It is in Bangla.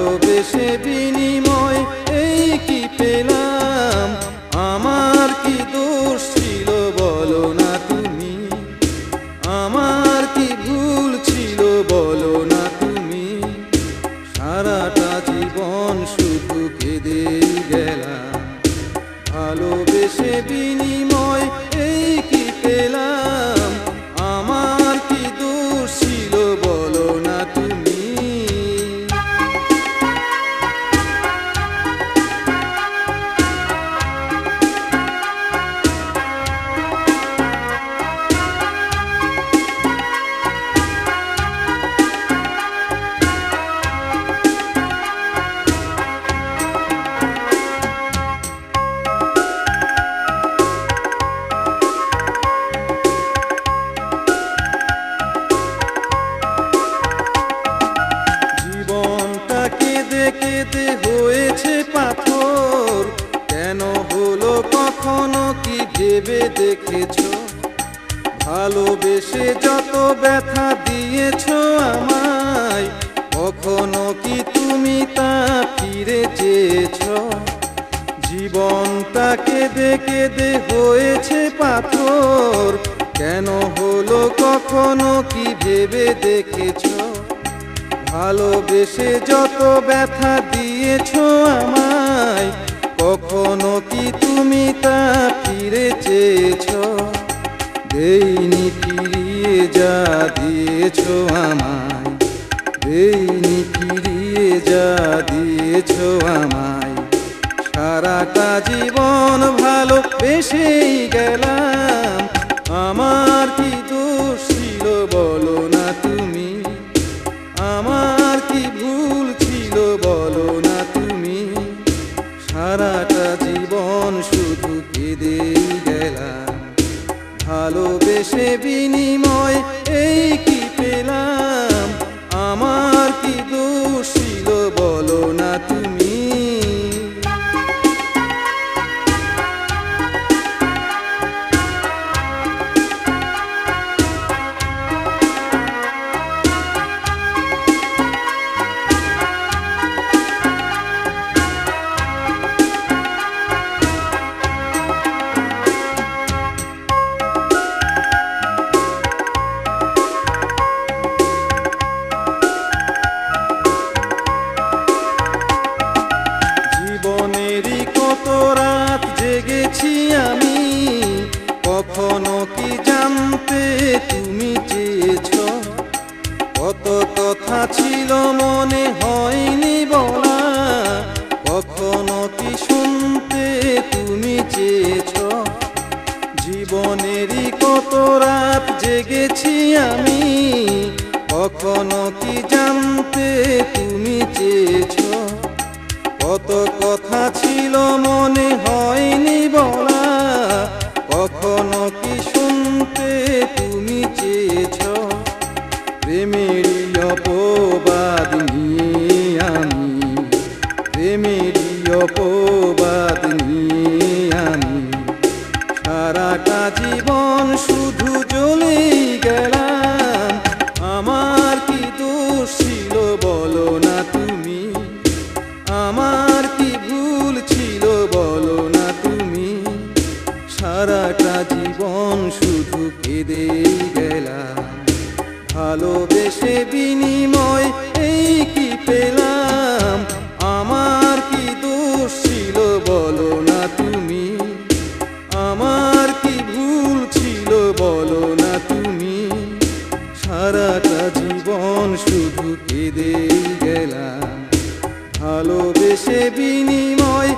ভালোবেসে বিনিময় এই কি পেলাম, আমার কি দোষ ছিল বলো না তুমি, আমার কি ভুল ছিল বলো না তুমি। সারাটা জীবন শুধু কেঁদেই গেলাম, ভালোবেসে বিনিময় এই কি পেলাম, আমার কি দোষ ছিল বলো না তুমি। কেঁদে কেঁদে হয়েছে পাথর, কেন হলো কখনো কি ভেবে দেখেছো? ভালোবেসে যত ব্যথা দিয়েছো আমায়, কখনো কি তুমি তা ফিরে চেয়েছো? জীবনটা কেঁদে কেঁদে হয়েছে পাথর, কেন হলো কখনো কি ভেবে দেখেছো? ভালোবেসে যত ব্যথা দিয়েছো আমায়, কখনো কি তুমি তা ফিরে চেয়েছো? দেইনি ফিরিয়ে যা দিয়েছো আমায়, দেইনি ফিরিয়ে যা দিয়েছো আমায়। সারাটা জীবন ভালোবেসেই গেলাম, আমার কি দোষ ছিল বলো না তুমি, আমার কি ভুল ছিল বলো না তুমি। সারাটা জীবন শুধু কেঁদেই গেলাম, ভালোবেসে বিনিময় এই কি পেলাম, আমার কি দোষ ছিল বলো না তুমি। জীবনেরই কত রাত জেগেছি আমি, কখনো কি জানতে তুমি চেয়েছো? কত কথা ছিল মনে হয়নি বলা, কখনো কি শুনতে তুমি চেয়েছো? জীবনেরই কত রাত জেগেছি আমি, কখনো কি জানতে তুমি চেয়েছো? কত কথা ছিল মনে হয়নি বলা, কখনো কি শুনতে তুমি চেয়েছো? প্রেমেরই অপবাদ নিয়ে আমি, প্রেমেরই অপবাদ নিয়ে আমি সারাটা জীবন শুধু জ্বলেই গেলাম, আমার কি দোষ ছিল বলো না তুমি, আমার কি ভুল ছিল বলো না তুমি। সারাটা জীবন শুধু কেঁদেই গেলাম, ভালোবেসে বিনিময় এই কি পেলাম, আমার কি দোষ ছিল বলো না তুমি, আমার কি ভুল ছিল বলো না তুমি। সারাটা জীবন শুধু কেঁদেই গেলাম, ভালোবেসে বিনিময়